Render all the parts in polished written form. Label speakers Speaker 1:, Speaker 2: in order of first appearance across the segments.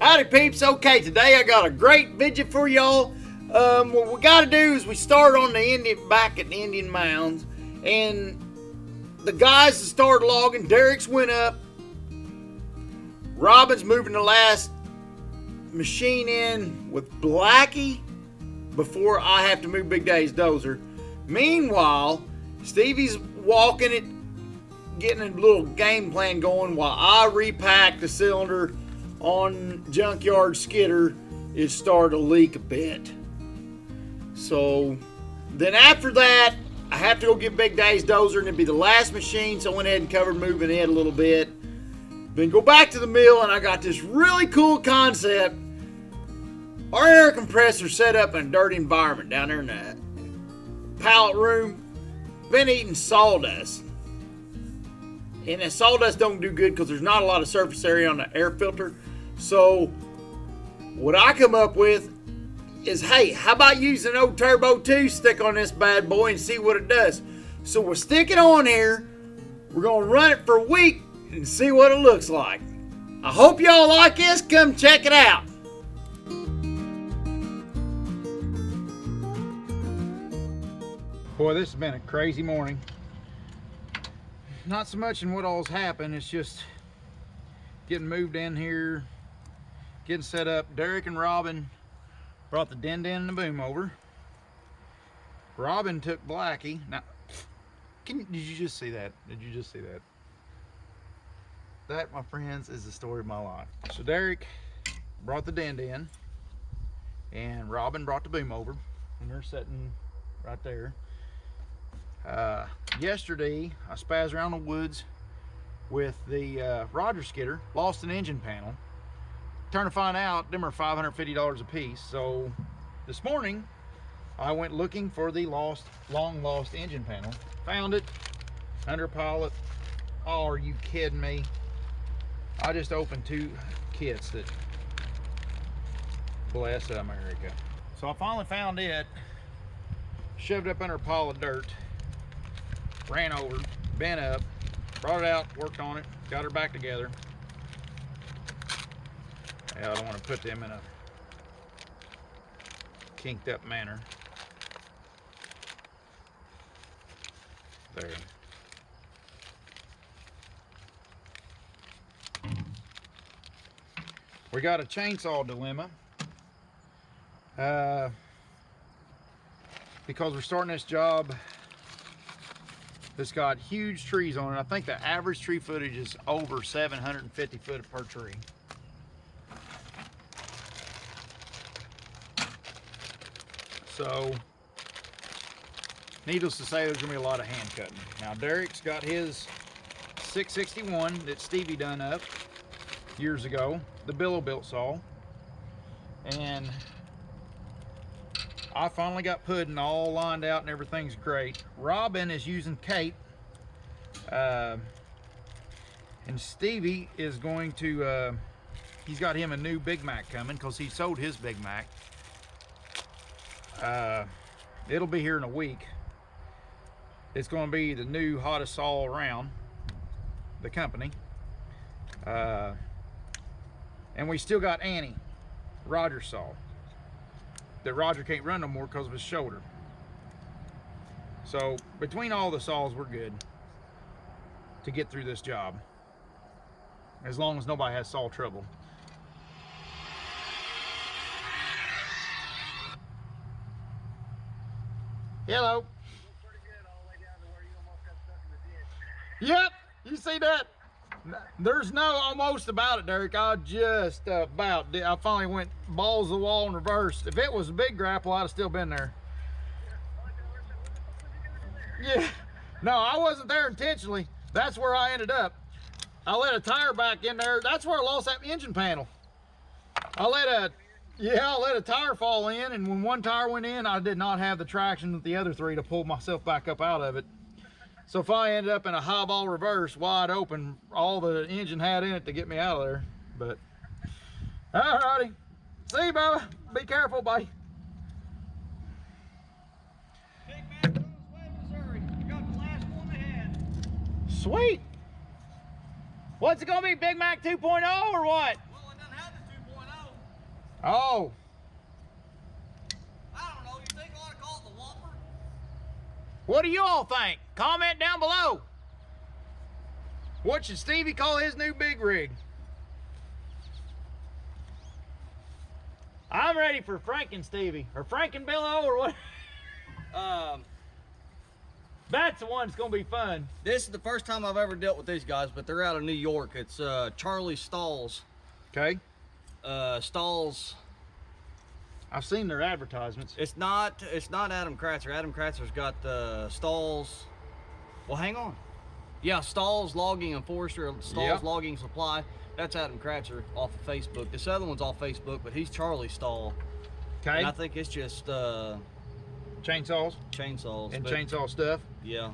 Speaker 1: Howdy peeps. Okay, today I got a great video for y'all. What we got to do is we start on the back at the Indian Mounds, and the guys that started logging, Derek's went up, Robin's moving the last machine in with Blackie before I have to move Big Daddy's dozer. Meanwhile, Stevie's walking it, getting a little game plan going while I repack the cylinder on Junkyard Skidder. It started to leak a bit. So then after that, I have to go get Big Daddy's dozer, and it'd be the last machine, so I went ahead and covered moving it a little bit. Then go back to the mill, and I got this really cool concept. Our air compressor set up in a dirty environment down there in the pallet room. Been eating sawdust. And that sawdust don't do good because there's not a lot of surface area on the air filter. So what I come up with is, hey, how about using an old Turbo 2 stick on this bad boy and see what it does? So we'll stick it on here. We're going to run it for a week and see what it looks like. I hope y'all like this. Come check it out. Boy, this has been a crazy morning. Not so much in what all's happened, it's just getting moved in here, getting set up. Derek and Robin brought the den and the boom over. Robin took Blackie. Now, did you just see that? Did you just see that? That, my friends, is the story of my life. So Derek brought the den in, and Robin brought the boom over, and they're sitting right there. Yesterday I spazzed around the woods with the Roger skidder, lost an engine panel. Turn to find out them are $550 a piece. So this morning I went looking for the long lost engine panel. Found it under a pallet. Oh, are you kidding me? I just opened 2 kits that, bless America. So I finally found it, shoved it up under a pile of dirt, ran over, bent up, brought it out, worked on it, got her back together. Yeah, I don't want to put them in a kinked up manner. There. We got a chainsaw dilemma. Because we're starting this job that's got huge trees on it. I think the average tree footage is over 750 foot per tree. So, needless to say, there's gonna be a lot of hand cutting. Now, Derek's got his 661 that Stevie done up years ago, the billow built saw. And I finally got pudding all lined out and everything's great. Robin is using Cape, and Stevie is going to, he's got him a new Big Mac coming because he sold his Big Mac. It'll be here in a week. It's going to be the new hottest saw around the company. And we still got Annie, Roger's saw, that Roger can't run no more because of his shoulder. So between all the saws, we're good to get through this job, as long as nobody has saw trouble. Hello.
Speaker 2: Pretty good all the way down to where you almost got stuck in the ditch.
Speaker 1: Yep, you see that? There's no almost about it, Derek. I just about did. I finally went balls to the wall in reverse. If it was a big grapple, I'd have still been there. Yeah, no, I wasn't there intentionally. That's where I ended up. I let a tire back in there. That's where I lost that engine panel. I let a tire fall in, and when one tire went in, I did not have the traction with the other 3 to pull myself back up out of it. So if I ended up in a highball reverse, wide open, all the engine had in it to get me out of there. But, alrighty. See you, Bubba. Be careful, buddy.
Speaker 2: Big Mac Roseway, Missouri. We got the last one ahead.
Speaker 1: Sweet. What's it gonna be, Big Mac 2.0 or what?
Speaker 2: Well, it doesn't have the 2.0.
Speaker 1: Oh.
Speaker 2: I don't know. You think I ought to call it the Whopper?
Speaker 1: What do you all think? Comment down below. What should Stevie call his new big rig? I'm ready for Franken Stevie, or Franken Billo, or what? That's the one that's gonna be fun.
Speaker 2: This is the first time I've ever dealt with these guys, but they're out of New York. It's Charlie Stahl's.
Speaker 1: Okay.
Speaker 2: Stahl's.
Speaker 1: I've seen their advertisements.
Speaker 2: It's not Adam Kratzer. Adam Kratzer's got the Stahl's. Well, hang on. Yeah, Stahl's Logging and Forestry, Stahl's Logging Supply. That's Adam Kratzer off of Facebook. This other one's off Facebook, but he's Charlie Stahl.
Speaker 1: Okay.
Speaker 2: And I think it's just
Speaker 1: Chainsaws
Speaker 2: chainsaws
Speaker 1: and
Speaker 2: but,
Speaker 1: chainsaw stuff.
Speaker 2: Yeah.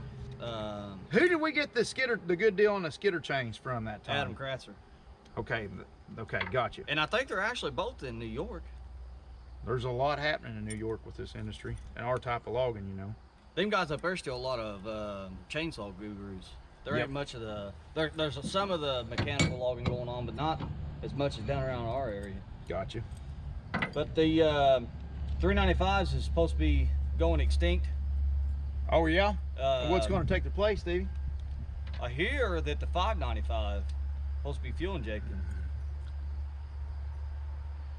Speaker 1: Who did we get the good deal on the skidder chains from that time?
Speaker 2: Adam Kratzer.
Speaker 1: Okay. Okay. Gotcha.
Speaker 2: And I think they're actually both in New York.
Speaker 1: There's a lot happening in New York with this industry and our type of logging, you know.
Speaker 2: Them guys up there still a lot of chainsaw gurus. There ain't much of the there's some of the mechanical logging going on, but not as much as down around our area.
Speaker 1: Gotcha.
Speaker 2: But the 395s is supposed to be going extinct.
Speaker 1: Oh yeah. What's going to take the place, Stevie?
Speaker 2: I hear that the 595 is supposed to be fuel injected.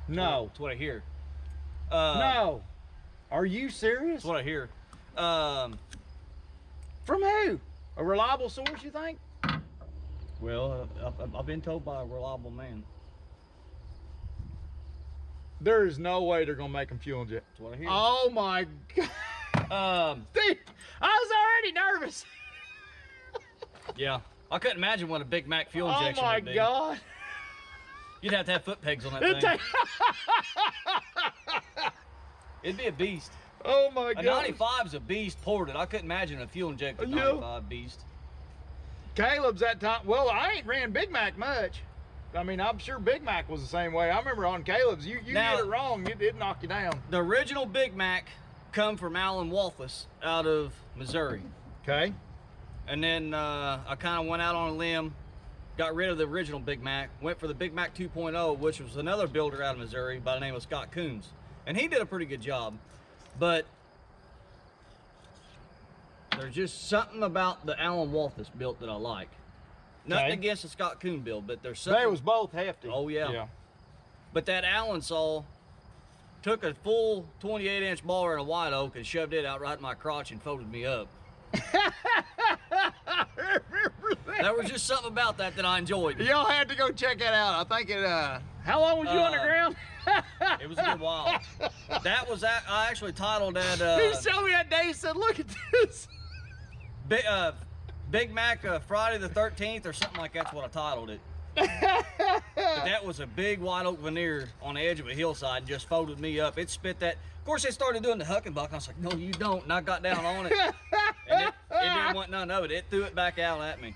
Speaker 1: No.
Speaker 2: That's what I hear.
Speaker 1: No. Are you serious?
Speaker 2: That's what I hear.
Speaker 1: From who? A reliable source, you think?
Speaker 2: Well, I've been told by a reliable man.
Speaker 1: There is no way they're gonna make them fuel inject.
Speaker 2: That's what I hear.
Speaker 1: Oh my God. Steve, I was already nervous.
Speaker 2: Yeah, I couldn't imagine what a Big Mac fuel injection would be.
Speaker 1: Oh my God.
Speaker 2: You'd have to have foot pegs on that thing. It'd be a beast.
Speaker 1: Oh my
Speaker 2: A
Speaker 1: God.
Speaker 2: 95's a beast ported. I couldn't imagine a fuel injected 95 beast.
Speaker 1: Caleb's that time. Well, I ain't ran Big Mac much. I mean, I'm sure Big Mac was the same way. I remember on Caleb's, you
Speaker 2: Now,
Speaker 1: get it wrong, it'd knock you down.
Speaker 2: The original Big Mac come from Alan Walthus out of Missouri.
Speaker 1: Okay.
Speaker 2: And then I kind of went out on a limb, got rid of the original Big Mac, went for the Big Mac 2.0, which was another builder out of Missouri by the name of Scott Coombs. And he did a pretty good job. But there's just something about the Alan Walthus built that I like. Nothing against the Scott Coon build, but there's something.
Speaker 1: They was both hefty.
Speaker 2: Oh yeah. But that Allen saw took a full 28-inch baller and a white oak and shoved it out right in my crotch and folded me up.
Speaker 1: I remember that.
Speaker 2: There was just something about that I enjoyed.
Speaker 1: Y'all had to go check that out. I think it, how long was you on the ground?
Speaker 2: It was a good while. That was, I actually titled that.
Speaker 1: He showed me that day, he said, look at this.
Speaker 2: Big Mac Friday the 13th or something like that's what I titled it. But that was a big white oak veneer on the edge of a hillside and just folded me up. It spit that. Of course, they started doing the huckenbuck. I was like, no, you don't. And I got down on it. And it didn't want none of it. It threw it back out at me.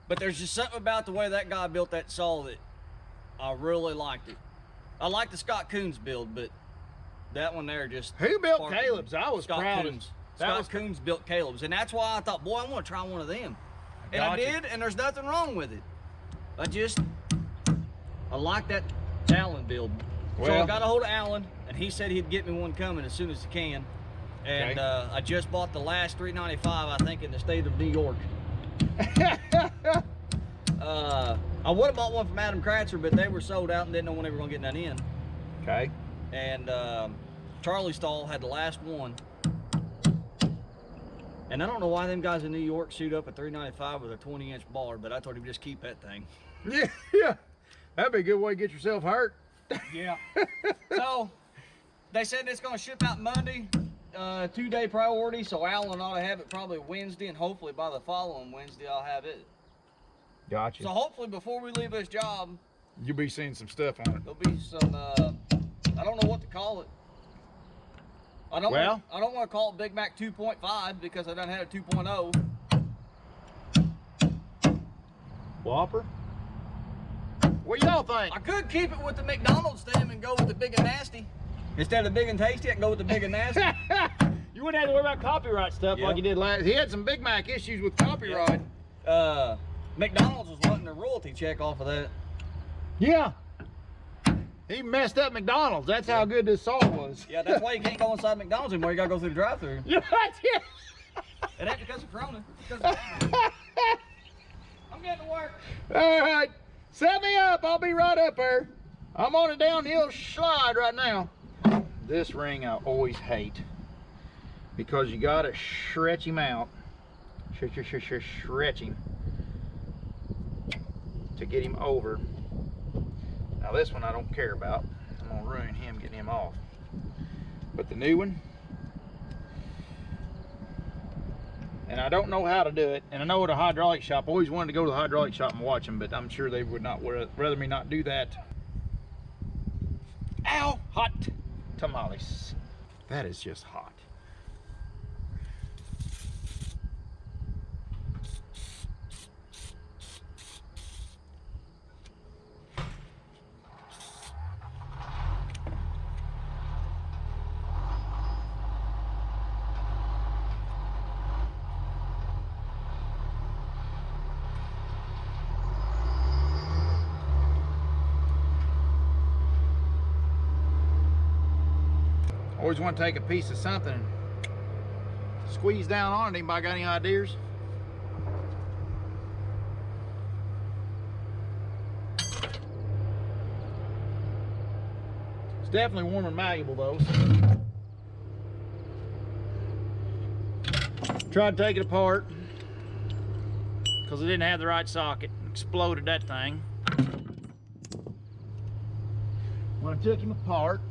Speaker 2: But there's just something about the way that guy built that saw that I really liked it. I like the Scott Coons build, but that one there just.
Speaker 1: Who built Caleb's? I was
Speaker 2: Scott
Speaker 1: proud
Speaker 2: Coons.
Speaker 1: of.
Speaker 2: Scott Coons built Caleb's, and that's why I thought, boy, I want to try one of them. And I did, and there's nothing wrong with it. I like that Allen build. So I got a hold of Allen, and he said he'd get me one coming as soon as he can. And I just bought the last 395, I think, in the state of New York. I would have bought one from Adam Kratzer, but they were sold out and didn't know when they were going to get none in.
Speaker 1: Okay.
Speaker 2: And Charlie Stahl had the last one. And I don't know why them guys in New York shoot up a 395 with a 20-inch baller, but I told him just keep that thing.
Speaker 1: Yeah. That'd be a good way to get yourself hurt.
Speaker 2: Yeah. So they said it's going to ship out Monday, 2-day priority. So Alan ought to have it probably Wednesday, and hopefully by the following Wednesday I'll have it.
Speaker 1: Gotcha.
Speaker 2: So hopefully before we leave this job,
Speaker 1: you'll be seeing some stuff on it.
Speaker 2: there'll be some. I don't know what to call it. I don't want to call it Big Mac 2.5 because I done had a 2.0.
Speaker 1: Whopper? What y'all think?
Speaker 2: I could keep it with the McDonald's theme and go with the Big and Nasty. Instead of Big and Tasty, I can go with the Big and Nasty.
Speaker 1: You wouldn't have to worry about copyright stuff like you did last. He had some Big Mac issues with copyright.
Speaker 2: McDonald's was wanting a royalty check off of that.
Speaker 1: Yeah. He messed up McDonald's. That's how good this salt was.
Speaker 2: Yeah, that's why you can't go inside McDonald's anymore. You gotta go through the drive-thru.
Speaker 1: Yeah, that's it.
Speaker 2: It ain't because of Corona. It's because of I'm getting to work.
Speaker 1: All right, set me up. I'll be right up there. I'm on a downhill slide right now. This ring I always hate because you gotta stretch him out. Stretch him to get him over. Now this one I don't care about. I'm gonna ruin him getting him off. But the new one, and I don't know how to do it, and I know at a hydraulic shop, I always wanted to go to the hydraulic shop and watch them, but I'm sure they would not rather me not do that. Ow, hot tamales. That is just hot. Always want to take a piece of something and squeeze down on it. Anybody got any ideas? It's definitely warm and malleable though. Tried to take it apart because it didn't have the right socket. Exploded that thing. When I took him apart,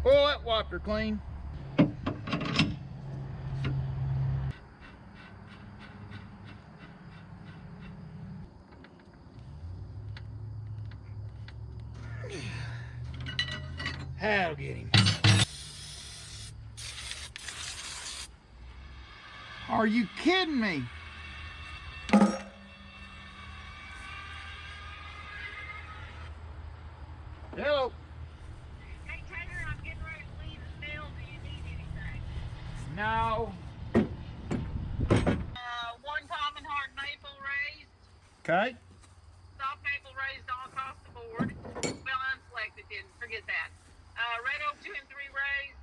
Speaker 1: oh, that wiped her clean. That'll get him. Are you kidding me? Hello.
Speaker 3: Hey Taylor, I'm getting ready to leave the mill. Do you need anything?
Speaker 1: No.
Speaker 3: One common hard maple raised,
Speaker 1: Okay.
Speaker 3: soft maple raised all across the board. Well, unselected didn't, forget that. Red oak 2 and 3 raised,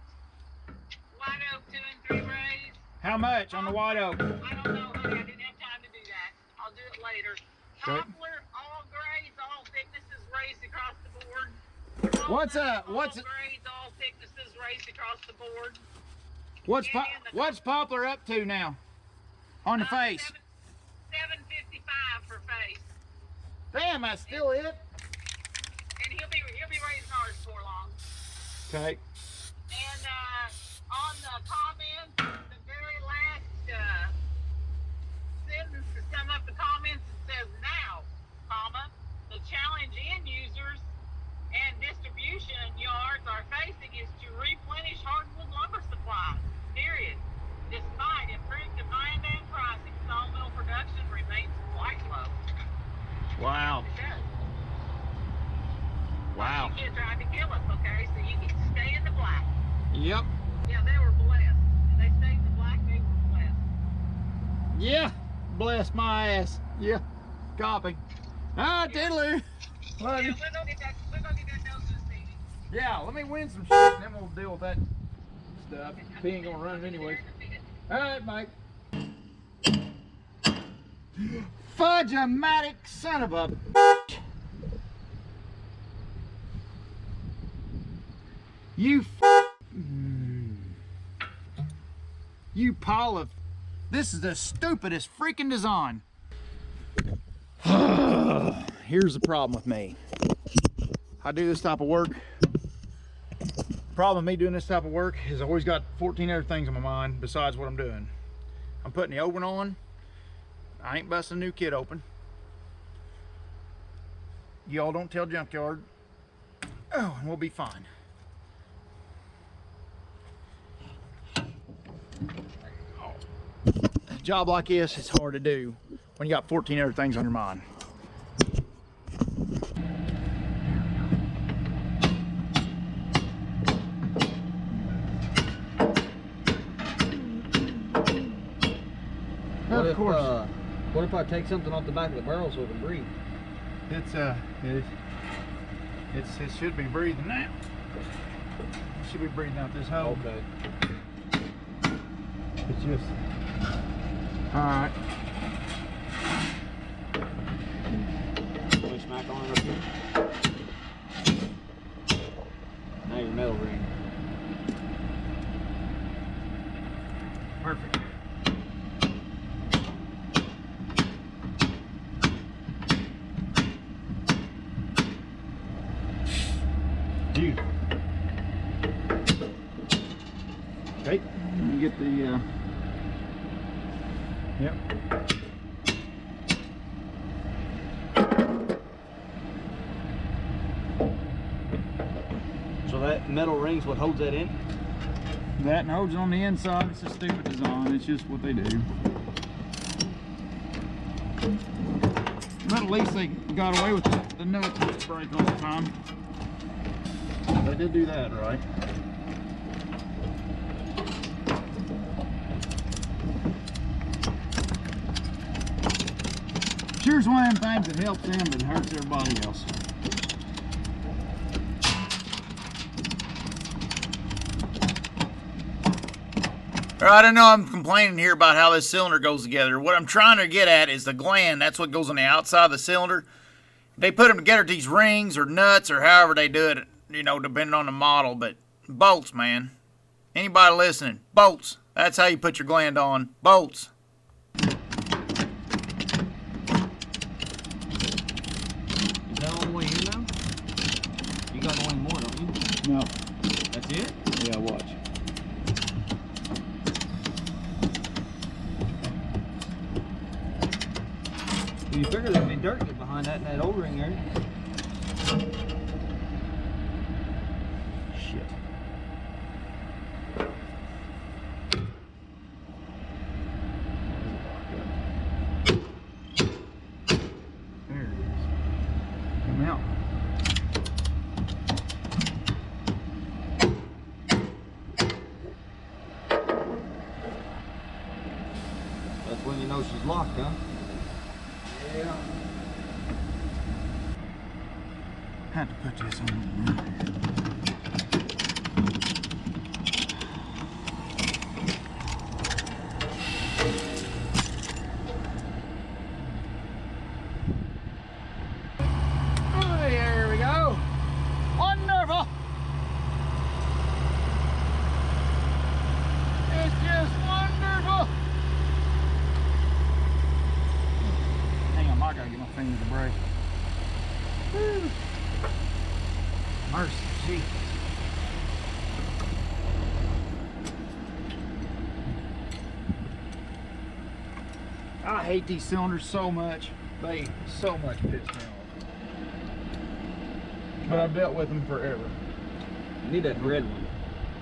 Speaker 3: white oak 2 and 3 raised.
Speaker 1: How much on the white oak?
Speaker 3: I don't know, honey, I didn't have time to do that. I'll do it later.
Speaker 1: Okay.
Speaker 3: Poplar, all grades, all thicknesses raised across the board.
Speaker 1: What's
Speaker 3: all grades, all thicknesses raised across the board.
Speaker 1: What's Poplar up to now? On the face?
Speaker 3: $7.55 for face.
Speaker 1: Damn, that's still it.
Speaker 3: And he'll be raising ours before long.
Speaker 1: Okay.
Speaker 3: And on the comments, the very last sentence to sum up the comments, it says now, comma, the challenge end users and distribution yards are facing is to replenish hardwood lumber supplies, period. Despite improved demand and pricing, sawmill production remains quite low.
Speaker 1: Wow.
Speaker 3: It does.
Speaker 1: Wow.
Speaker 3: You can't try to kill us, okay? So you can stay in the black.
Speaker 1: Yep.
Speaker 3: Yeah, they were blessed. They stayed in the black, they were blessed.
Speaker 1: Yeah. Bless my ass. Yeah. Copy. All right, Tiddler. Love you.
Speaker 3: Yeah, we're gonna get that Dozer this evening.
Speaker 1: Yeah, let me win some shit and then we'll deal with that stuff. He ain't gonna run it anyways. All right, Mike. Fudge-o-matic son of a... You You pile of... This is the stupidest freaking design. Here's the problem with me. I do this type of work. Problem with me doing this type of work is I always got 14 other things on my mind besides what I'm doing. I'm putting the oven on. I ain't busting a new kit open. Y'all don't tell Junkyard. Oh, and we'll be fine. a job like this, it's hard to do when you got 14 other things on your mind.
Speaker 2: What if I take something off the back of the barrel so it can breathe?
Speaker 1: It should be breathing now. It should be breathing out this hole.
Speaker 2: Okay.
Speaker 1: It's just all right.
Speaker 2: Let me smack on it up here. Now your metal ring.
Speaker 1: Perfect. Dude. Okay, let me get the yep.
Speaker 2: So that metal ring's what holds that in?
Speaker 1: That and holds it on the inside. It's a stupid design. It's just what they do. But at least they got away with the nuts that break all the time. They did do that, right? Sure's one of them things that helps them but hurts everybody else. Alright, I know I'm complaining here about how this cylinder goes together. What I'm trying to get at is the gland. That's what goes on the outside of the cylinder. They put them together, these rings or nuts or however they do it, you know, depending on the model. But bolts, man. Anybody listening? Bolts. That's how you put your gland on. Bolts.
Speaker 2: Is that all the way in now? You got one more, don't you?
Speaker 1: No.
Speaker 2: That's it?
Speaker 1: Yeah, watch.
Speaker 2: You figure there'd be dirt get behind that in that O-ring there.
Speaker 1: Shit. There it is. Come out.
Speaker 2: That's when you know she's locked, huh?
Speaker 1: Yeah. Had to put this on. Oh, there we go. Wonderful. It's just wonderful. Hang on, I gotta get my fingers to break. Woo. Mercy, Jesus. I hate these cylinders so much. They so much piss me off. But I've dealt with them forever.
Speaker 2: You need that red one.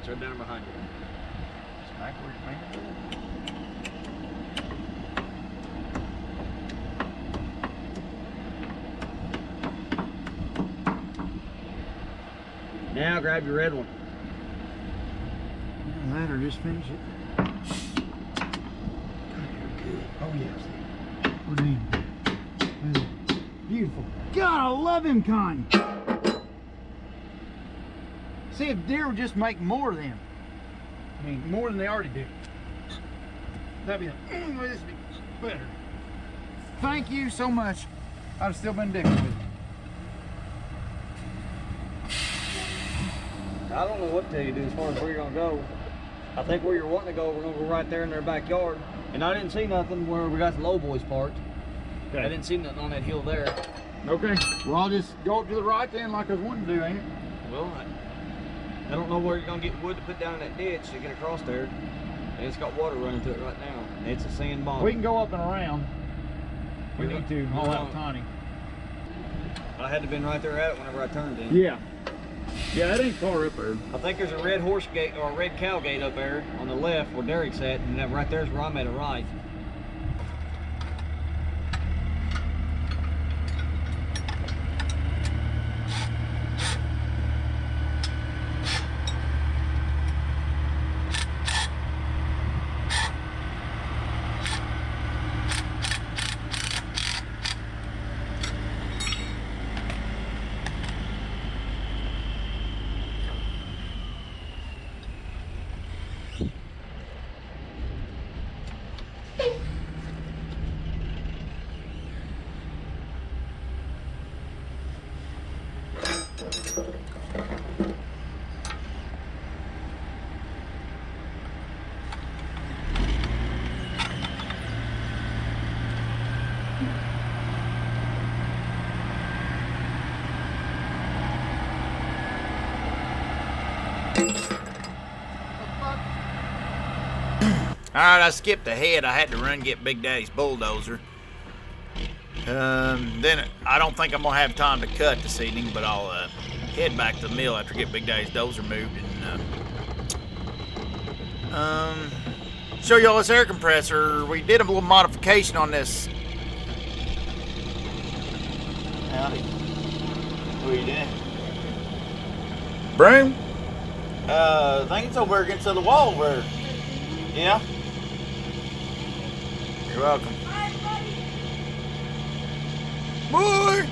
Speaker 2: It's right down behind you.
Speaker 1: Smack where your finger.
Speaker 2: Now grab your red one.
Speaker 1: That or just finish it. Oh yes. We're in. Beautiful. God, I love him kind. See if deer would just make more of them. I mean, more than they already do. That'd be this be better. Thank you so much. I'd have still been digging with it.
Speaker 2: I don't know what to tell you, dude, as far as where you're gonna go. I think where you're wanting to go, we're gonna go right there in their backyard. And I didn't see nothing where we got the low boys parked.
Speaker 1: Okay.
Speaker 2: I didn't see nothing on that hill there.
Speaker 1: Okay. Well, I'll just go up to the right then like I was wanting to do, ain't it?
Speaker 2: Well, I don't know where you're gonna get wood to put down in that ditch to get across there. And it's got water running through it right now. And it's a sand bottom.
Speaker 1: We can go up and around. We need to haul out tiny.
Speaker 2: I had to been right there at it whenever I turned in.
Speaker 1: Yeah. Yeah, that ain't far up there.
Speaker 2: I think there's a red horse gate or a red cow gate up there on the left where Derek's at, and then right there's where I'm at a right.
Speaker 1: Alright, I skipped ahead. I had to run get Big Daddy's bulldozer. Then I don't think I'm gonna have time to cut this evening, but I'll head back to the mill after I get Big Daddy's dozer moved and show y'all this air compressor. We did a little modification on this. Howdy. What are you doing? Broom? I think it's over against the wall where. Yeah? You're welcome. Boy!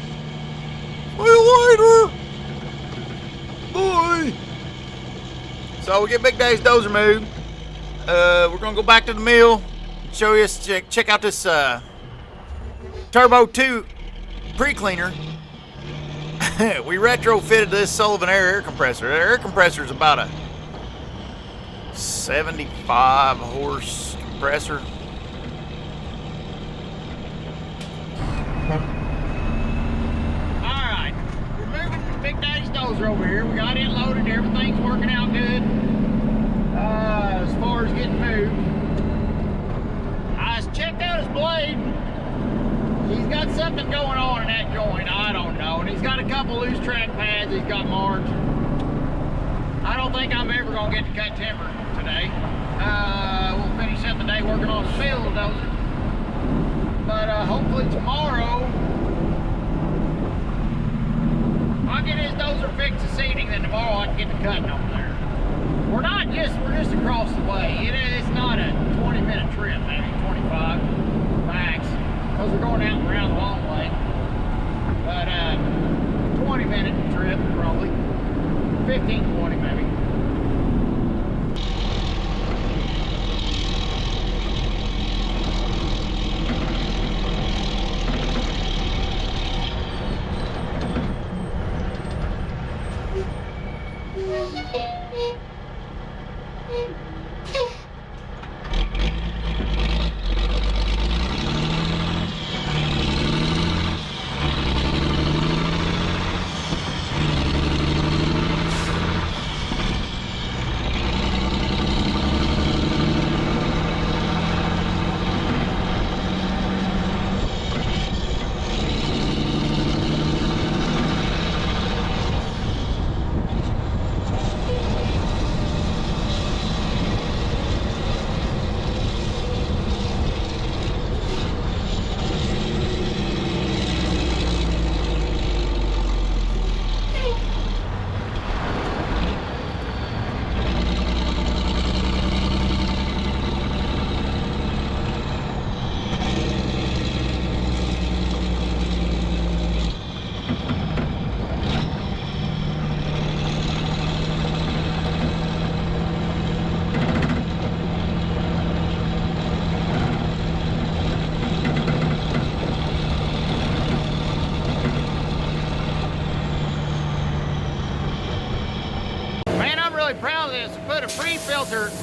Speaker 1: See you later! Boy! So we get Big Daddy's dozer moved. We're gonna go back to the mill, show you, check out this Turbo 2 pre-cleaner. We retrofitted this Sullivan air compressor. The air compressor is about a 75 horse compressor. Alright, we're moving Big Daddy's dozer over here. We got it loaded, everything's working out good. As far as getting moved, I checked out his blade. He's got something going on in that joint, I don't know. And he's got a couple loose track pads he's got marked. I don't think I'm ever gonna get to cut timber today. We'll finish up the day working on the field dozer. But hopefully tomorrow, I'll get his dozer fixed this evening, then tomorrow I can get the cutting over there. We're just across the way. It's not a 20-minute trip, maybe 25 max, because we're going out and around the long way. But 20-minute trip, probably 15, 20 maybe. Proud of this. Put a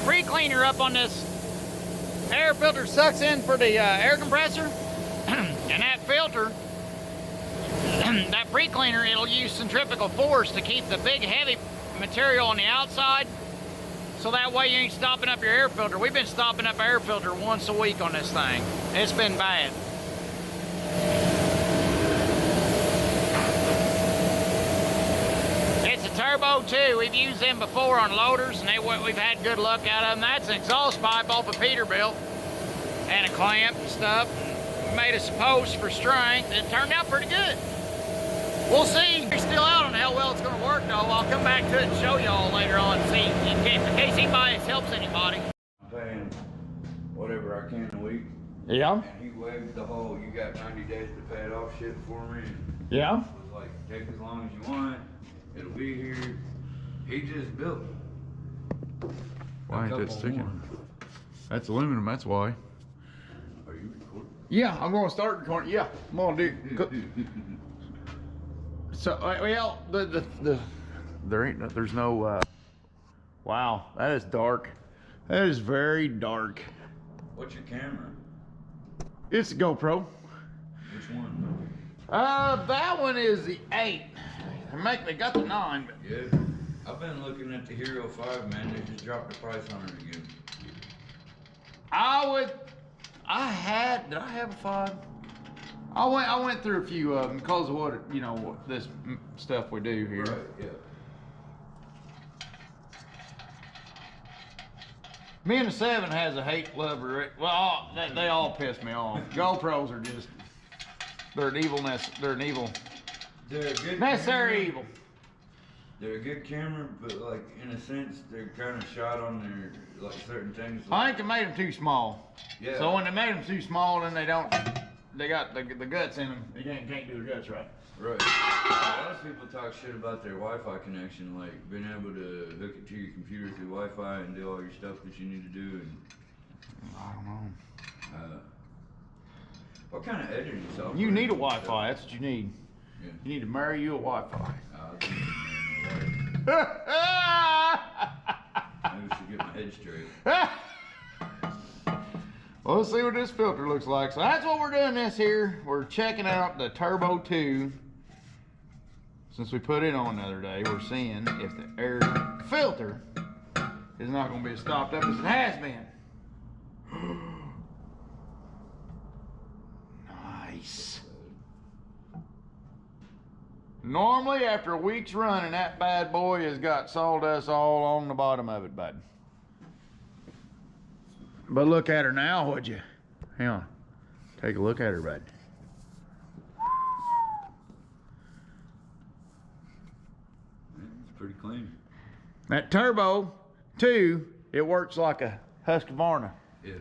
Speaker 1: pre-cleaner up on this air filter, sucks in for the air compressor, and that filter, that pre-cleaner, it'll use centrifugal force to keep the big heavy material on the outside, so that way you ain't stopping up your air filter. We've been stopping up air filter once a week on this thing. It's been bad. Turbo 2, we've used them before on loaders, and we've had good luck out of them. That's an exhaust pipe off a Peterbilt and a clamp and stuff. We made us a post for strength. It turned out pretty good. We'll see. We're still out on how well it's going to work, though. I'll come back to it and show y'all later on and see in case anybody helps anybody.
Speaker 4: I'm paying whatever I can a week.
Speaker 1: Yeah.
Speaker 4: And he waived the whole, you got 90 days to pay it off shit for me.
Speaker 1: Yeah.
Speaker 4: It was like, take as long as you want. It'll be here. He just built it.
Speaker 5: Why ain't that sticking? That's aluminum, that's why.
Speaker 4: Are you recording?
Speaker 1: Yeah, I'm going to start recording. Yeah, I'm going to do. So, well, there's no. Wow, that is dark. That is very dark.
Speaker 4: What's your camera?
Speaker 1: It's a GoPro.
Speaker 4: Which one?
Speaker 1: That one is the 8. They got the 9, but
Speaker 4: Yeah, I've been looking at the Hero 5, man. They just dropped the price on it again.
Speaker 1: Did I have a 5? I went through a few of them because of what, you know, what this stuff we do here.
Speaker 4: Right, yeah.
Speaker 1: Me and the 7 has a hate-love. Well, they all piss me off. GoPros are just, they're an evilness. They're an evil.
Speaker 4: They're a good
Speaker 1: necessary
Speaker 4: camera.
Speaker 1: evil.
Speaker 4: They're a good camera, but like in a sense, they're kind of shot on their like certain things.
Speaker 1: I think they made them too small.
Speaker 4: Yeah.
Speaker 1: So when they made them too small, then they got the guts in them. They can't do the guts right.
Speaker 4: Right. A lot of people talk shit about their Wi-Fi connection, like being able to hook it to your computer through Wi-Fi and do all your stuff that you need to do. And
Speaker 1: I don't know.
Speaker 4: What kind of editing software?
Speaker 1: You need a Wi-Fi. That's what you need.
Speaker 4: Yeah.
Speaker 1: You need to marry you a Wi-Fi.
Speaker 4: Maybe we should get my head straight.
Speaker 1: Well, let's see what this filter looks like. So that's what we're doing this here. We're checking out the Turbo 2. Since we put it on the other day, we're seeing if the air filter is not going to be as stopped up as it has been. Nice. Normally, after a week's running, that bad boy has got sawdust all on the bottom of it, bud. But look at her now, would you? Hang on. Take a look at her, bud.
Speaker 4: It's pretty clean.
Speaker 1: That Turbo 2, it works like a Husqvarna.
Speaker 4: Yeah.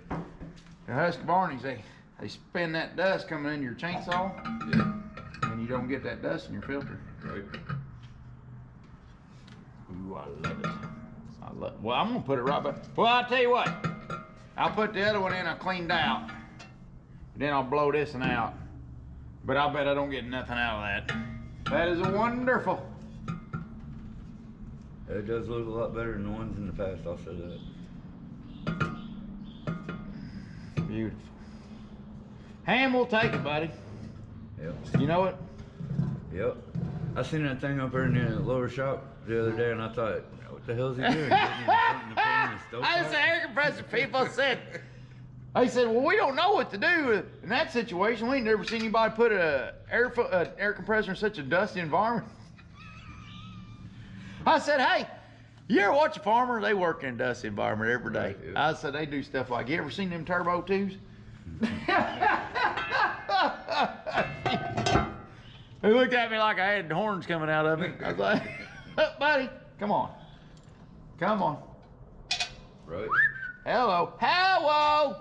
Speaker 1: The Husqvarnas, they spin that dust coming in your chainsaw,
Speaker 4: Yeah.
Speaker 1: and you don't get that dust in your filter.
Speaker 4: Right.
Speaker 1: Ooh, I love it. Well, I'm gonna put it right back. Well, I'll tell you what. I'll put the other one in I cleaned out. Then I'll blow this one out. But I'll bet I don't get nothing out of that. That is wonderful.
Speaker 4: It does look a lot better than the ones in the past, I'll say that.
Speaker 1: Beautiful. Ham will take it, buddy.
Speaker 4: Yep.
Speaker 1: You know it?
Speaker 4: Yep. I seen that thing up there in the lower shop the other day and I thought, what the hell is he doing?
Speaker 1: I was the air compressor people said, they said, well, we don't know what to do in that situation. We ain't never seen anybody put an air compressor in such a dusty environment. I said, hey, you ever watch a farmer? They work in a dusty environment every day.
Speaker 4: Right, yeah.
Speaker 1: I said, they do stuff like, you ever seen them Turbo 2s? They looked at me like I had horns coming out of it. I was like, buddy, come on. Come on.
Speaker 4: Right.
Speaker 1: Hello. Hello.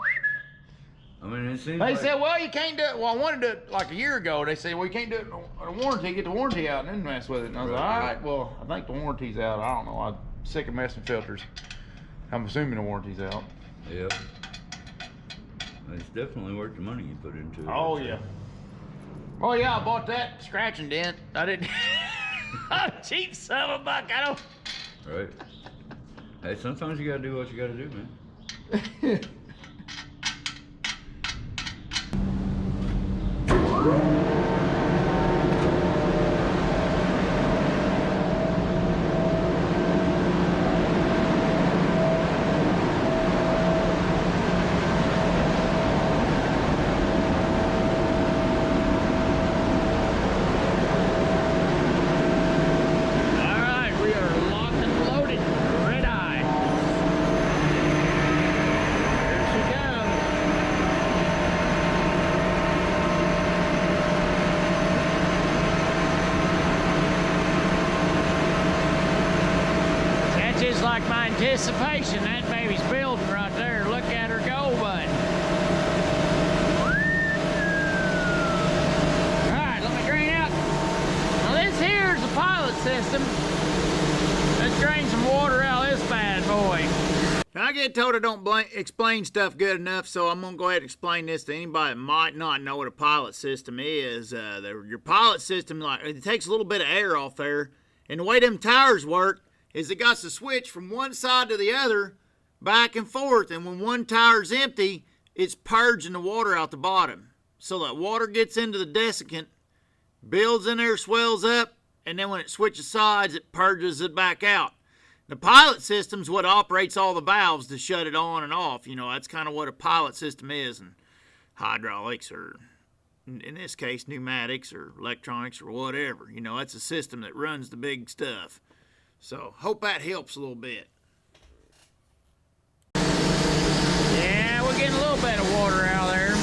Speaker 4: I mean, it seems
Speaker 1: They
Speaker 4: like...
Speaker 1: said, well, you can't do it. Well, I wanted to do it like a year ago. They said, well, you can't do it on a warranty. Get the warranty out and then mess with it. And I was like, all right, well, I think the warranty's out. I don't know. I'm sick of messing filters. I'm assuming the warranty's out.
Speaker 4: Yep. It's definitely worth the money you put into it.
Speaker 1: Oh, yeah. Oh, yeah, I bought that scratch and dent. I didn't. I'm a cheap son of a buck. I don't.
Speaker 4: Right. Hey, sometimes you gotta do what you gotta do, man.
Speaker 6: Like my anticipation, that baby's building right there. Look at her go, bud. All right, let me drain out. Now this here's the pilot system. Let's drain some water out of this bad boy.
Speaker 1: Now, I get told I don't explain stuff good enough, so I'm going to go ahead and explain this to anybody that might not know what a pilot system is. Your pilot system, like, it takes a little bit of air off there, and the way them tires work is it got to switch from one side to the other, back and forth, and when one tire's empty, it's purging the water out the bottom. So that water gets into the desiccant, builds in there, swells up, and then when it switches sides, it purges it back out. The pilot system's what operates all the valves to shut it on and off. You know, that's kind of what a pilot system is in hydraulics, or in this case, pneumatics or electronics or whatever. You know, that's a system that runs the big stuff. So, hope that helps a little bit.
Speaker 6: Yeah, we're getting a little bit of water out there.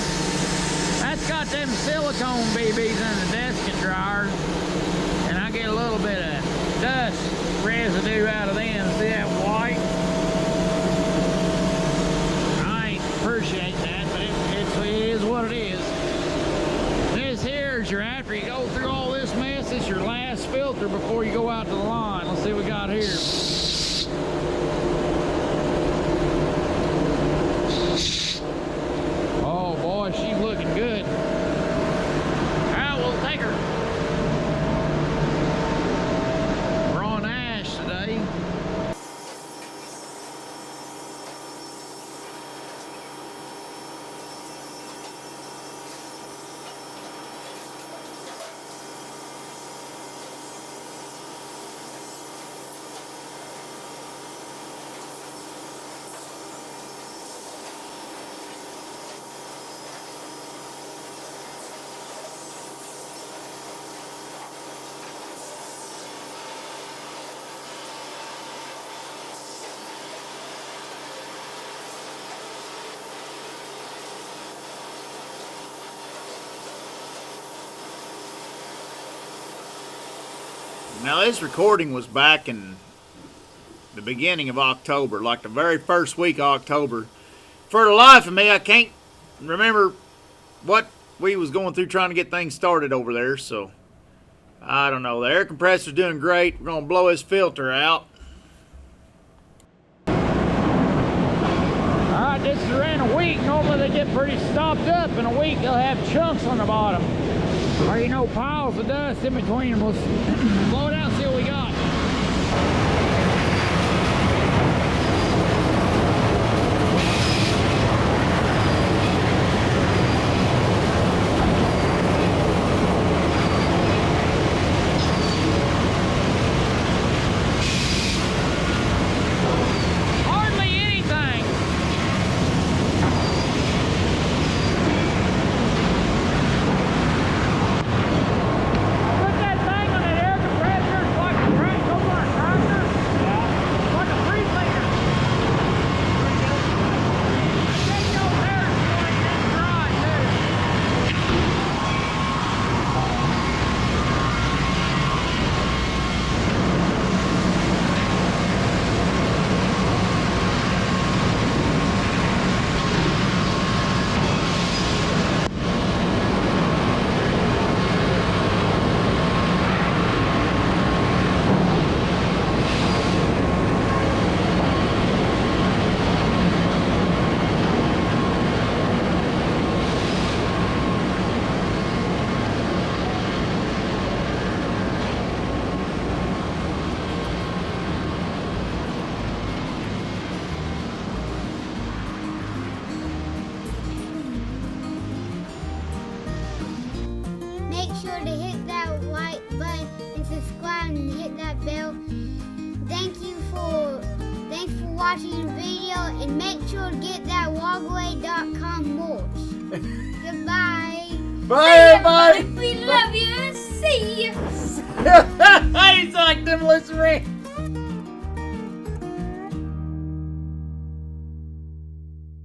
Speaker 6: That's got them silicone BBs in the desking dryers, and I get a little bit of dust residue out of them. See that white? I ain't appreciate that, but it is what it is. This here is your, after you go through all this mess, it's your last filter before you go out to the line. Let's see what we got here. Oh boy, she's looking good. Now we'll take her. We're on ash today.
Speaker 1: Now, this recording was back in the beginning of October, like the very first week of October. For the life of me, I can't remember what we was going through trying to get things started over there, so I don't know. The air compressor's doing great. We're going to blow his filter out.
Speaker 6: Alright, this is around a week. Normally they get pretty stopped up. In a week they'll have chunks on the bottom. Or, you know, piles of dust in between them. We'll blow it out and see what we got.
Speaker 7: Make sure to hit that like button and subscribe and hit that bell. Thanks for watching the video, and make sure to get that walkway.com mulch. Goodbye.
Speaker 1: Bye, everybody.
Speaker 7: We love you. See you.
Speaker 1: He's like them listening.